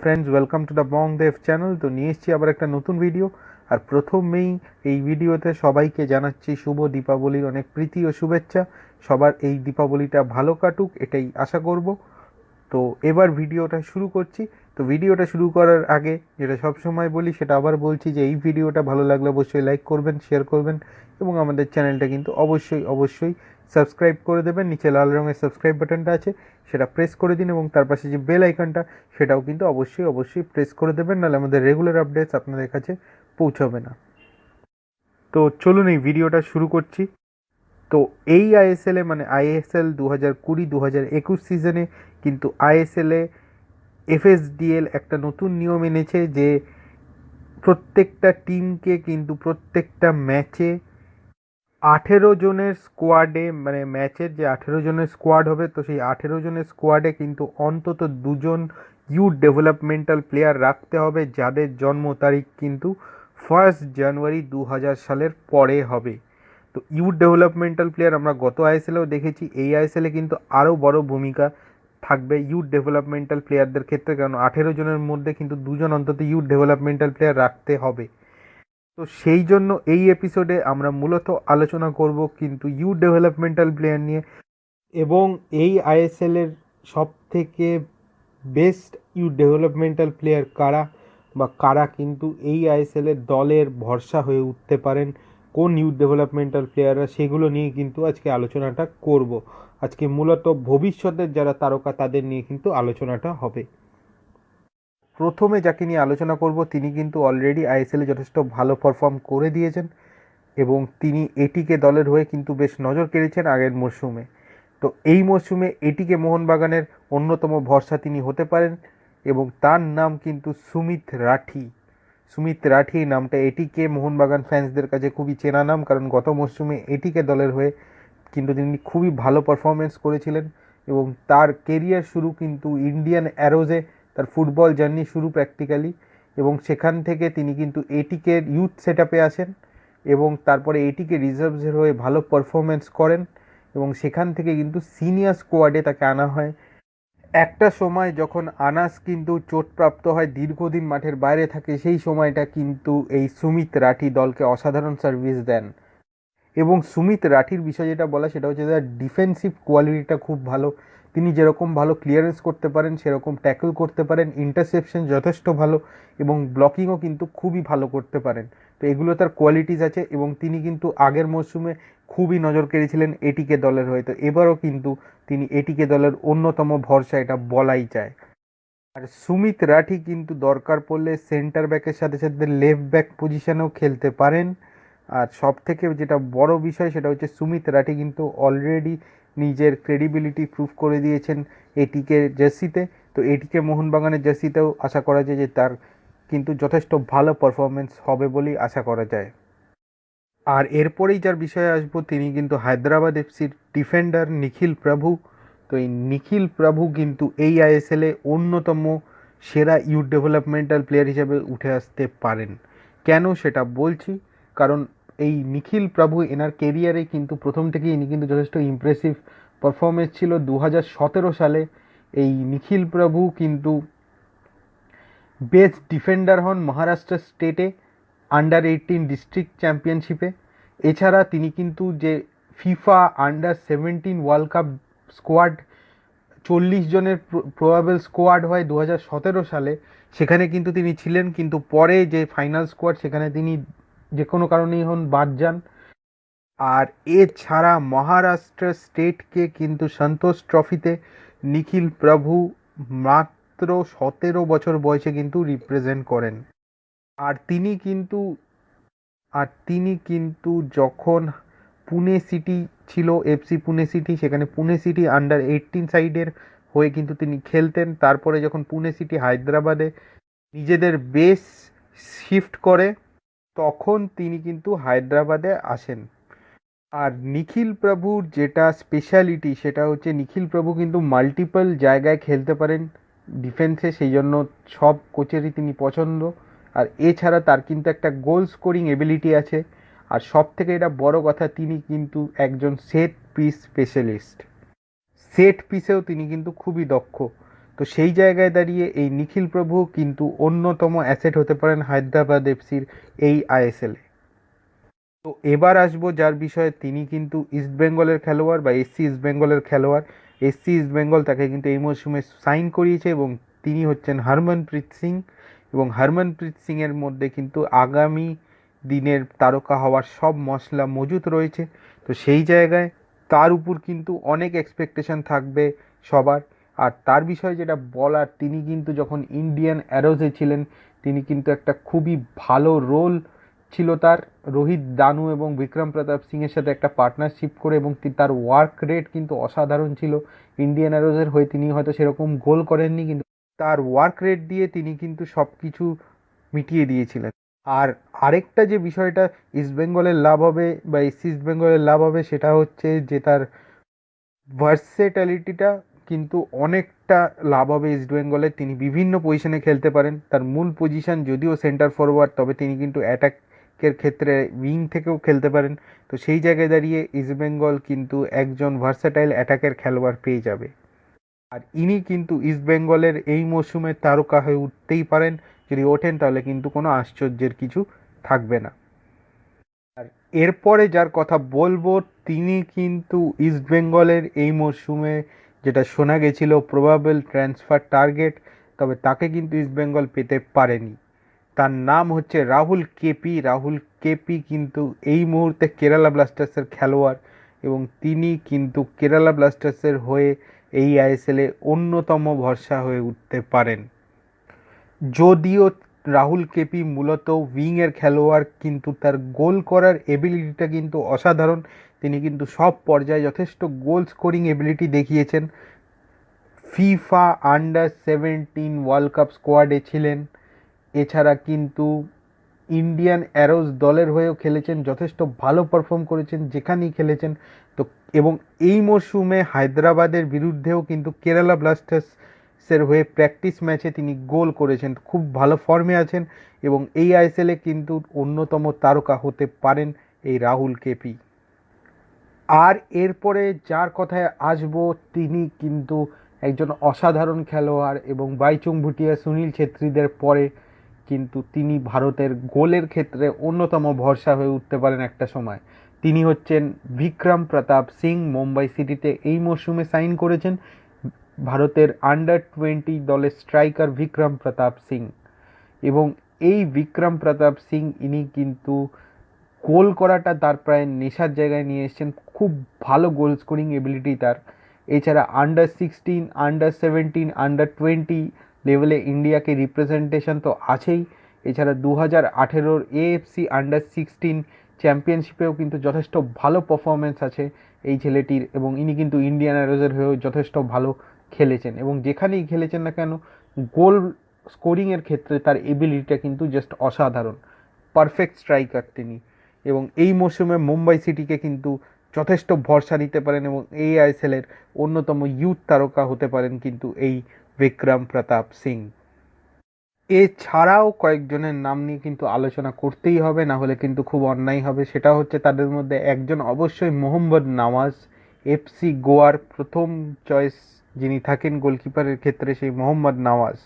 Friends, welcome to the Bong they've channel. তো নিয়ে এসেছি আবার একটা নতুন ভিডিও। আর প্রথমেই এই ভিডিওতে সবাইকে জানাচ্ছি শুভ দীপাবলির অনেক প্রীতি ও শুভেচ্ছা। সবার এই দীপাবলিটা ভালো কাটুক, এটাই আশা করব। তো এবার ভিডিওটা শুরু করছি। তো ভিডিওটা শুরু করার আগে যেটা সবসময় বলি সেটা আবার বলছি যে এই ভিডিওটা ভালো লাগলে অবশ্যই লাইক করবেন, শেয়ার করবেন এবং আমাদের চ্যানেলটা কিন্তু অবশ্যই অবশ্যই সাবস্ক্রাইব করে দেবেন। নিচে লাল রঙের সাবস্ক্রাইব বাটনটা আছে, সেটা প্রেস করে দিন এবং তার পাশে যে বেল আইকনটা সেটাও কিন্তু অবশ্যই অবশ্যই প্রেস করে দেবেন, নাহলে আমাদের রেগুলার আপডেটস আপনাদের কাছে পৌঁছাবে না। তো চলুন এই ভিডিওটা শুরু করছি। তো এই আইএসএলে মানে আইএসএল 2020-2021 সিজনে কিন্তু আইএসএলে এফএসডিএল একটা নতুন নিয়ম এনেছে যে প্রত্যেকটা টিমকে কিন্তু প্রত্যেকটা ম্যাচে 18 জনের স্কোয়াডে, মানে ম্যাচের যে 18 জনের স্কোয়াড হবে, তো সেই 18 জনের স্কোয়াডে কিন্তু অন্তত 2জন ইউথ ডেভেলপমেন্টাল প্লেয়ার রাখতে হবে, যাদের জন্ম তারিখ কিন্তু 1 জানুয়ারি 2000 সালের পরে হবে। তো ইউথ ডেভেলপমেন্টাল প্লেয়ার আমরা গত আইএসএলেও দেখেছি, এই আইএসএলে কিন্তু আরও বড় ভূমিকা থাকবে ইউথ ডেভেলপমেন্টাল প্লেয়ারদের ক্ষেত্রে, কারণ 18 জনের মধ্যে কিন্তু 2জন অন্তত ইউথ ডেভেলপমেন্টাল প্লেয়ার রাখতে হবে। তো সেই জন্য এই এপিসোডে আমরা মূলত আলোচনা করব কিন্তু ইউথ ডেভেলপমেন্টাল প্লেয়ার নিয়ে, এবং এই আইএসএলের সব থেকে বেস্ট ইউথ ডেভেলপমেন্টাল প্লেয়ার কারা, বা কারা কিন্তু এই আইএসএলের দলের ভরসা হয়ে উঠতে পারেন, কোন ইউথ ডেভেলপমেন্টাল প্লেয়াররা, সেগুলো নিয়ে কিন্তু আজকে আলোচনাটা করব। আজকে মূলত ভবিষ্যতের যারা তারকা তাদের নিয়ে কিন্তু আলোচনাটা হবে। প্রথমে যাকে নিয়ে আলোচনা করব তিনি কিন্তু অলরেডি আইএসএলে যথেষ্ট ভালো পারফর্ম করে দিয়েছেন এবং তিনি এটিকে দলের হয়ে কিন্তু বেশ নজর কেড়েছেন আগের মরশুমে। তো এই মরশুমে এটিকে মোহনবাগানের অন্যতম ভরসা তিনি হতে পারেন এবং তার নাম কিন্তু সুমিত রাঠি। সুমিত রাঠি এই নামটা এটিকে মোহনবাগান ফ্যান্সদের কাছে খুবই চেনা নাম, কারণ গত মরশুমে এটিকে দলের হয়ে কিন্তু তিনি খুবই ভালো পারফরমেন্স করেছিলেন এবং তার কেরিয়ার শুরু কিন্তু ইন্ডিয়ান অ্যারোজে, তার ফুটবল জার্নি শুরু প্র্যাকটিক্যালি, এবং সেখান থেকে তিনি কিন্তু এটিকে ইউথ সেট আপে আসেন এবং তারপরে এটিকে রিজার্ভসের হয়ে ভালো পারফরমেন্স করেন এবং সেখান থেকে কিন্তু সিনিয়র স্কোয়াডে তাকে আনা হয়। একটা সময় যখন আনাস কিন্তু চোটপ্রাপ্ত হয়, দীর্ঘদিন মাঠের বাইরে থাকে, সেই সময়টা কিন্তু এই সুমিত রাঠি দলকে অসাধারণ সার্ভিস দেন। এবং সুমিত রাঠির বিষয় যেটা বলা সেটা হচ্ছে তার ডিফেন্সিভ কোয়ালিটিটা খুব ভালো। তিনি যেরকম ভালো ক্লিয়ারেন্স করতে পারেন সেরকম ট্যাকল করতে পারেন, ইন্টারসেপশন যথেষ্ট ভালো এবং ব্লকিংও কিন্তু খুবই ভালো করতে পারেন। তো এগুলো তার কোয়ালিটিস আছে এবং তিনি কিন্তু আগের মরশুমে খুবই নজর কেড়েছিলেন এটিকে দলের হয়ে। তো এবারও কিন্তু তিনি এটিকে দলের অন্যতম ভরসা, এটা বলাই যায়। আর সুমিত রাঠি কিন্তু দরকার পড়লে সেন্টার ব্যাকের সাথে সাথে লেফট ব্যাক পজিশনেও খেলতে পারেন। আর সব থেকে যেটা বড় বিষয় সেটা হচ্ছে সুমিত রাঠি কিন্তু অলরেডি নিজের ক্রেডিবিলিটি প্রুভ করে দিয়েছেন এটিকে জার্সিতে। তো এটিকে মোহনবাগানের জার্সিতেও আশা করা যায় যে তার কিন্তু যথেষ্ট ভালো পারফরমেন্স হবে বলেই আশা করা যায়। আর এরপরেই যার বিষয়ে আসবো তিনি কিন্তু হায়দ্রাবাদ এফসির ডিফেন্ডার নিখিল প্রভু। তো এই নিখিল প্রভু কিন্তু এই আইএসএলে অন্যতম সেরা ইউথ ডেভেলপমেন্টাল প্লেয়ার হিসেবে উঠে আসতে পারেন। কেন সেটা বলছি, কারণ এই নিখিল প্রভু এনার কেরিয়ারে কিন্তু প্রথম থেকেই ইনি কিন্তু যথেষ্ট ইমপ্রেসিভ পারফরমেন্স ছিল। 2017 সালে এই নিখিল প্রভু কিন্তু বেস্ট ডিফেন্ডার হন মহারাষ্ট্র স্টেটে আন্ডার 18 ডিস্ট্রিক্ট চ্যাম্পিয়নশিপে। এছাড়া তিনি কিন্তু যে FIFA under 17 world cup squad 40 জনের প্রবাবেল স্কোয়াড হয় 2017 সালে, সেখানে কিন্তু তিনি ছিলেন, কিন্তু পরে যে ফাইনাল স্কোয়াড সেখানে তিনি যে কোনো কারণেই হন বাদ যান। আর এছাড়া মহারাষ্ট্র স্টেটকে কিন্তু সন্তোষ ট্রফিতে নিখিল প্রভু মাত্র 17 বছর বয়সে কিন্তু রিপ্রেজেন্ট করেন। আর তিনি কিন্তু যখন পুনে সিটি ছিল, এফসি পুনে সিটি, সেখানে পুনে সিটি আন্ডার 18 সাইডের হয়ে কিন্তু তিনি খেলতেন। তারপরে যখন পুনে সিটি হায়দ্রাবাদে নিজেদের বেস শিফট করে তখন তিনি কিন্তু হায়দ্রাবাদে আসেন। আর নিখিল প্রভুর যেটা স্পেশালিটি সেটা হচ্ছে নিখিল প্রভু কিন্তু মাল্টিপল জায়গায় খেলতে পারেন ডিফেন্সে, সেই জন্য সব কোচেরই তিনি পছন্দ। আর এছাড়া তার কিন্তু একটা গোল স্কোরিং এবিলিটি আছে, আর সব থেকে এটা বড় কথা তিনি কিন্তু একজন সেট পিস স্পেশালিস্ট। সেট পিসেও তিনি কিন্তু খুবই দক্ষ। তো সেই জায়গায় দাঁড়িয়ে এই নিখিল প্রভু কিন্তু অন্যতম অ্যাসেট হতে পারেন হায়দ্রাবাদ এফসির এই আইএসএলে। তো এবার আসবো যার বিষয়ে, তিনি কিন্তু ইস্টবেঙ্গলের খেলোয়াড় বা এসসি ইস্টবেঙ্গলের খেলোয়াড়। এসসি ইস্টবেঙ্গল তাকে কিন্তু এই মরশুমে সাইন করিয়েছে এবং তিনি হচ্ছেন হরমনপ্রীত সিং। এবং হরমনপ্রীত সিংয়ের মধ্যে কিন্তু আগামী দিনের তারকা হওয়ার সব মশলা মজুত রয়েছে। তো সেই জায়গায় তার উপর কিন্তু অনেক এক্সপেকটেশন থাকবে সবার। আর তার বিষয়ে যেটা বলার, তিনি কিন্তু যখন ইন্ডিয়ান অ্যারোজে ছিলেন, তিনি কিন্তু একটা খুবই ভালো রোল ছিল তার রোহিত দানু এবং বিক্রম প্রতাপ সিংয়ের সাথে একটা পার্টনারশিপ করে, এবং তার ওয়ার্ক রেট কিন্তু অসাধারণ ছিল। ইন্ডিয়ান অ্যারোজের হয়ে তিনি হয়তো সেরকম গোল করেননি, কিন্তু তার ওয়ার্ক রেট দিয়ে তিনি কিন্তু সব কিছু মিটিয়ে দিয়েছিলেন। আর আরেকটা যে বিষয়টা ইস্টবেঙ্গলের লাভ হবে বা এসসি ইস্টবেঙ্গলের লাভ হবে, সেটা হচ্ছে যে তার ভার্সেটালিটিটা কিন্তু অনেকটা লাভ হবে ইস্টবেঙ্গলের। তিনি বিভিন্ন পজিশনে খেলতে পারেন। তার মূল পজিশন যদিও সেন্টার ফরওয়ার্ড, তবে তিনি কিন্তু অ্যাটাকের ক্ষেত্রে উইং থেকেও খেলতে পারেন। তো সেই জায়গায় দাঁড়িয়ে ইস্টবেঙ্গল কিন্তু একজন ভার্সেটাইল অ্যাটাকের খেলোয়াড় পেয়ে যাবে। আর ইনি কিন্তু ইস্টবেঙ্গলের এই মরশুমে তারকা হয়ে উঠতেই পারেন। যদি ওঠেন তাহলে কিন্তু কোনো আশ্চর্যের কিছু থাকবে না। আর এরপরে যার কথা বলবো, তিনি কিন্তু ইস্টবেঙ্গলের এই মরশুমে যেটা শোনা গেছিল প্রবাবল ট্রান্সফার টার্গেট, তবে তাকে কিন্তু ইস্টবেঙ্গল পেতে পারেনি। তার নাম হচ্ছে রাহুল কেপি। রাহুল কেপি কিন্তু এই মুহূর্তে কেরালা ব্লাস্টার্সের খেলোয়াড় এবং তিনি কিন্তু কেরালা ব্লাস্টার্সের হয়ে এই আইএসএলে অন্যতম ভরসা হয়ে উঠতে পারেন। যদিও রাহুল কেপি মূলত উইংয়ের খেলোয়াড়, কিন্তু তার গোল করার এবিলিটিটা কিন্তু অসাধারণ। তিনি কিন্তু সব পর্যায়ে যথেষ্ট গোল স্কোরিং এবিলিটি দেখিয়েছেন। ফিফা আন্ডার-17 ওয়ার্ল্ড কাপ স্কোয়াডে ছিলেন। এছাড়া কিন্তু ইন্ডিয়ান অ্যারোজ দলের হয়েও খেলেছেন, যথেষ্ট ভালো পারফর্ম করেছেন যেখানেই খেলেছেন। তো এবং এই মরশুমে হায়দ্রাবাদের বিরুদ্ধেও কিন্তু কেরালা ব্লাস্টার্সের হয়ে প্র্যাকটিস ম্যাচে তিনি গোল করেছেন। খুব ভালো ফর্মে আছেন এবং এই আইএসএলে কিন্তু অন্যতম তারকা হতে পারেন এই রাহুল কেপি। আর এরপরে যার কথায় আসবো, তিনি কিন্তু একজন অসাধারণ খেলোয়াড় এবং বাইচুং ভুটিয়া, সুনীল ছেত্রীদের পরে কিন্তু তিনি ভারতের গোলের ক্ষেত্রে অন্যতম ভরসা হয়ে উঠতে পারেন একটা সময়। তিনি হচ্ছেন বিক্রম প্রতাপ সিং। মুম্বাই সিটিতে এই মরশুমে সাইন করেছেন ভারতের আন্ডার-20 দলের স্ট্রাইকার বিক্রম প্রতাপ সিং। এবং এই বিক্রম প্রতাপ সিং ইনি কিন্তু গোল করাটা তার প্রায় নেশার জায়গায় নিয়ে এসেছেন। খুব ভালো গোল স্কোরিং এবিলিটি তার। এছাড়া আন্ডার-16, আন্ডার-17, আন্ডার-20 লেভেলে ইন্ডিয়াকে রিপ্রেজেন্টেশন তো আছেই। এছাড়া 2018 এএফসি আন্ডার-16 চ্যাম্পিয়নশিপেও কিন্তু যথেষ্ট ভালো পারফরমেন্স আছে এই ছেলেটির, এবং ইনি কিন্তু ইন্ডিয়ান অ্যারোজের হয়েও যথেষ্ট ভালো খেলেছেন। এবং যেখানেই খেলেছেন না কেন, গোল স্কোরিংয়ের ক্ষেত্রে তার এবিলিটিটা কিন্তু জাস্ট অসাধারণ। পারফেক্ট স্ট্রাইকার তিনি। এবং এই মরশুমে মুম্বাই সিটিকে কিন্তু যথেষ্ট ভরসা দিতে পারেন এবং এই আইএসএলের অন্যতম ইউথ তারকা হতে পারেন কিন্তু এই বিক্রম প্রতাপ সিং। এছাড়াও কয়েকজনের নাম নিয়ে কিন্তু আলোচনা করতেই হবে, না হলে কিন্তু খুব অন্যায় হবে। সেটা হচ্ছে তাদের মধ্যে একজন অবশ্যই মোহাম্মদ নওয়াজ, এফসি গোয়ার প্রথম চয়েস যিনি থাকেন গোলকিপারের ক্ষেত্রে, সেই মোহাম্মদ নওয়াজ।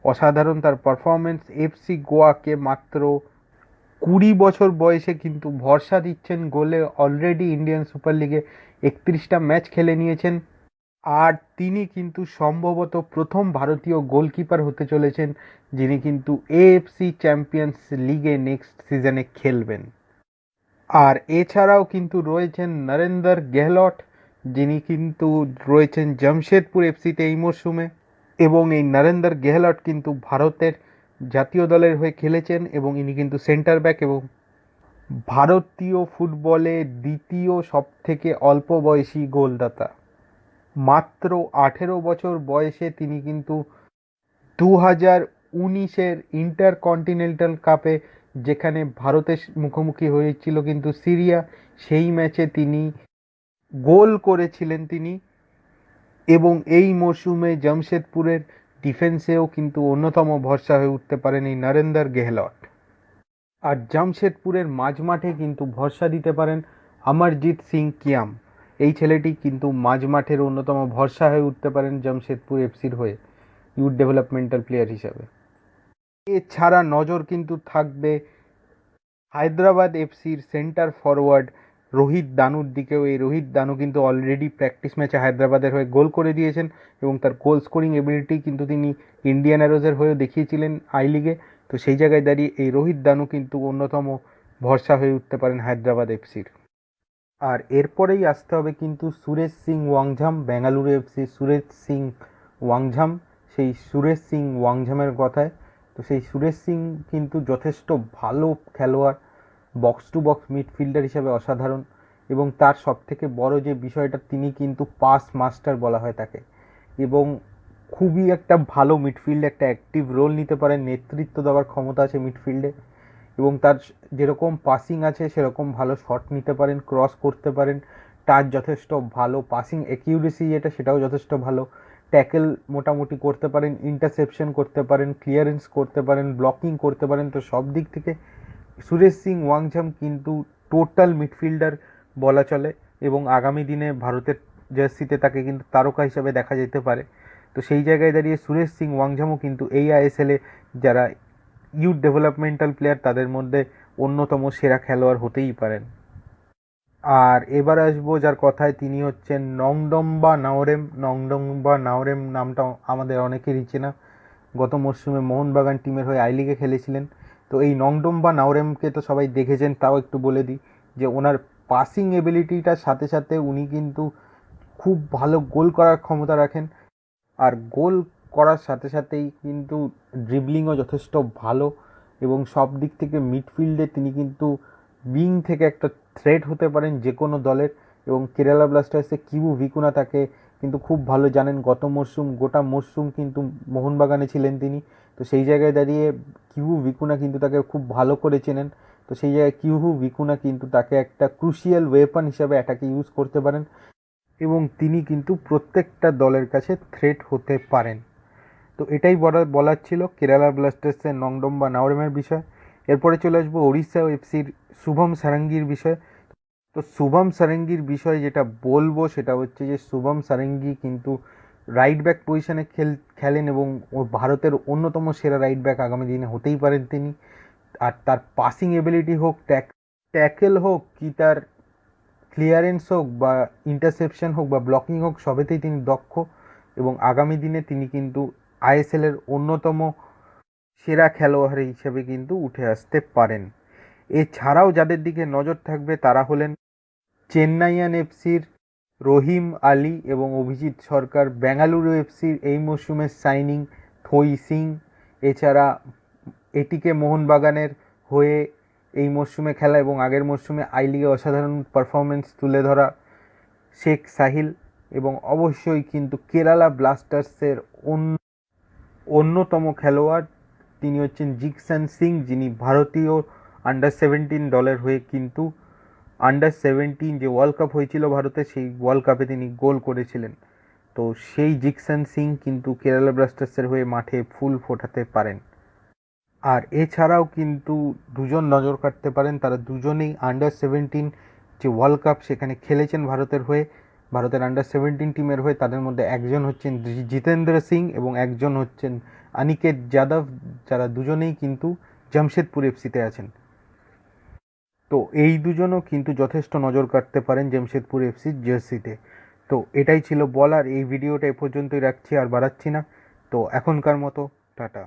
অসাধারণ তার পারফরমেন্স। এফসি গোয়াকে মাত্র 20 বছর বয়সে কিন্তু ভরসা দিচ্ছেন গোলে। অলরেডি ইন্ডিয়ান সুপার লিগে 31টা ম্যাচ খেলে নিয়েছেন। আর তিনি কিন্তু সম্ভবত প্রথম ভারতীয় গোলকিপার হতে চলেছেন যিনি কিন্তু এএফসি চ্যাম্পিয়ন্স লিগে নেক্সট সিজনে খেলবেন। আর এছাড়াও কিন্তু রয়েছেন নরেন্দর গেহলট, যিনি কিন্তু রয়েছেন জামশেদপুর এফসিতে এই মরশুমে। এবং এই নরেন্দর গেহলট কিন্তু ভারতের জাতীয় দলের হয়ে খেলেছেন এবং ইনি কিন্তু সেন্টার ব্যাক এবং ভারতীয় ফুটবলে দ্বিতীয় সবথেকে অল্প বয়সী গোলদাতা। মাত্র 18 বছর বয়সে তিনি কিন্তু 2019-এর ইন্টারকন্টিনেন্টাল কাপে, যেখানে ভারতের মুখোমুখি হয়েছিল কিন্তু সিরিয়া, সেই ম্যাচে তিনি গোল করেছিলেন তিনি। এবং এই মরশুমে জামশেদপুরের ডিফেন্সেও কিন্তু অন্যতম ভরসা হয়ে উঠতে পারেন এই নরেন্দর গেহলট। আর জামশেদপুরের মাঝমাঠে কিন্তু ভরসা দিতে পারেন অমরজিৎ সিং কিয়াম। এই ছেলেটি কিন্তু মাঝমাঠের অন্যতম ভরসা হয়ে উঠতে পারেন জামশেদপুর এফসির হয়ে। ইউথ ডেভেলপমেন্টাল প্লেয়ার হিসাবে। এছাড়া নজর কিন্তু থাকবে হায়দ্রাবাদ এফসির সেন্টার ফরওয়ার্ড রোহিত দানুর দিকেও। এই রোহিত দানু কিন্তু অলরেডি প্র্যাকটিস ম্যাচে হায়দ্রাবাদের হয়ে গোল করে দিয়েছেন এবং তার গোল স্কোরিং এবিলিটি কিন্তু তিনি ইন্ডিয়ান অ্যারোজের হয়েও দেখিয়েছিলেন আই লিগে। তো সেই জায়গায় দাঁড়িয়ে এই রোহিত দানু কিন্তু অন্যতম ভরসা হয়ে উঠতে পারেন হায়দ্রাবাদ এফসির। আর এরপরেই আসতে হবে কিন্তু সুরেশ সিং ওয়াংঝাম, বেঙ্গালুরু এফসি সুরেশ সিং ওয়াংঝাম, সেই সুরেশ সিং ওয়াংঝামের কথায়। তো সেই সুরেশ সিং কিন্তু যথেষ্ট ভালো খেলোয়াড়, বক্স টু বক্স মিডফিল্ডার হিসাবে অসাধারণ, এবং তার সবথেকে বড় যে বিষয়টা, তিনি কিন্তু পাস মাস্টার বলা হয় তাকে, এবং খুবই একটা ভালো মিডফিল্ডে একটা অ্যাক্টিভ রোল নিতে পারেন, নেতৃত্ব দেওয়ার ক্ষমতা আছে মিডফিল্ডে, এবং তার যেরকম পাসিং আছে সেরকম ভালো শট নিতে পারেন, ক্রস করতে পারেন, তার যথেষ্ট ভালো পাসিং অ্যাকিউরেসি যেটা সেটাও যথেষ্ট ভালো, ট্যাকেল মোটামুটি করতে পারেন, ইন্টারসেপশন করতে পারেন, ক্লিয়ারেন্স করতে পারেন, ব্লকিং করতে পারেন। তো সব দিক থেকে সুরেশ সিং ওয়াংঝাম কিন্তু টোটাল মিডফিল্ডার বলা চলে, এবং আগামী দিনে ভারতের জার্সিতে তাকে কিন্তু তারকা হিসাবে দেখা যেতে পারে। তো সেই জায়গায় দাঁড়িয়ে সুরেশ সিং ওয়াংঝামও কিন্তু এই আইএসএলে যারা ইউথ ডেভেলপমেন্টাল প্লেয়ার তাদের মধ্যে অন্যতম সেরা খেলোয়াড় হতেই পারেন। আর এবার আসবো যার কথায়, তিনি হচ্ছেন নংডম্বা নাওরেম। নংডম্বা নাওরেম নামটা আমাদের অনেকেরই চেনা, গত মরশুমে মোহনবাগান টিমের হয়ে আই লিগে খেলেছিলেন। তো এই নংডম্বা নাওরেমকে তো সবাই দেখেছেন, তাও একটু বলে দিই যে ওনার পাসিং এবিলিটিটার সাথে সাথে উনি কিন্তু খুব ভালো গোল করার ক্ষমতা রাখেন, আর গোল করার সাথে সাথেই কিন্তু ড্রিবলিংও যথেষ্ট ভালো, এবং সব দিক থেকে মিডফিল্ডে তিনি কিন্তু উইং থেকে একটা থ্রেট হতে পারেন যে কোনো দলের। এবং কেরালা ব্লাস্টার্সে কিবু ভিকুনা তাকে কিন্তু খুব ভালো জানেন, গোটা মরশুম কিন্তু মোহনবাগানে ছিলেন তিনি। তো সেই জায়গায় দাঁড়িয়ে কিবু ভিকুনা কিন্তু তাকে খুব ভালো করে চেনেন। তো সেই জায়গায় কিবু ভিকুনা কিন্তু তাকে একটা ক্রুশিয়াল ওয়েপন হিসাবে অ্যাটাকে ইউজ করতে পারেন, এবং তিনি কিন্তু প্রত্যেকটা দলের কাছে থ্রেট হতে পারেন। তো এটাই বলার ছিল কেরালা ব্লাস্টার্সের নংডম্বা নাওরেমের বিষয়। এরপরে চলে আসবো ওড়িশা এফসির শুভম সারেঙ্গির বিষয়। তো শুভম সারেঙ্গির বিষয়ে যেটা বলবো সেটা হচ্ছে যে শুভম সারেঙ্গি কিন্তু রাইট ব্যাক পজিশনে খেলেন, এবং ভারতের অন্যতম সেরা রাইট ব্যাক আগামী দিনে হতেই পারেন তিনি। আর তার পাসিং এবিলিটি হোক, ট্যাকেল হোক, কি তার ক্লিয়ারেন্স হোক, বা ইন্টারসেপশন হোক, বা ব্লকিং হোক, সবেতেই তিনি দক্ষ, এবং আগামী দিনে তিনি কিন্তু আইএসএলের অন্যতম সেরা খেলোয়াড় হিসেবে কিন্তু উঠে আসতে পারেন। এছাড়াও যাদের দিকে নজর থাকবে তারা হলেন চেন্নাইয়ান এফসির রহিম আলী এবং অভিজিৎ সরকার, বেঙ্গালুরু এফসির এই মরশুমের সাইনিং থই সিং, এছাড়া এটিকে মোহনবাগানের হয়ে এই মরশুমে খেলা এবং আগের মরশুমে আই লিগে অসাধারণ পারফরমেন্স তুলে ধরা শেখ সাহিল, এবং অবশ্যই কিন্তু কেরালা ব্লাস্টার্সের অন্যতম খেলোয়াড় তিনি হচ্ছেন জিকসন সিং, যিনি ভারতীয় আন্ডার-17 দলের হয়ে কিন্তু আন্ডার-17 যে ওয়ার্ল্ড কাপ হয়েছিল ভারতে, সেই ওয়ার্ল্ড কাপে তিনি গোল করেছিলেন। তো সেই জিকসন সিং কিন্তু কেরালা ব্লাস্টার্সের হয়ে মাঠে ফুল ফোটাতে পারেন। আর এছাড়াও কিন্তু দুজন নজর কাটতে পারেন, তারা দুজনেই আন্ডার-17 যে ওয়ার্ল্ড কাপ সেখানে খেলেছেন ভারতের হয়ে, ভারতের আন্ডার-17 টিমের হয়ে। তাদের মধ্যে একজন হচ্ছেন জিতেন্দ্র সিং এবং একজন হচ্ছেন অনিকেত যাদব, যারা দুজনেই কিন্তু জামশেদপুর এফসিতে আছেন। তো এই দুজনও কিন্তু যথেষ্ট নজর কাটতে পারেন জামশেদপুর এফসির জার্সিতে। তো এটাই ছিল বলার, এই ভিডিওটা এ পর্যন্তই রাখছি, আর বাড়াচ্ছি না। তো এখনকার মতো টাটা।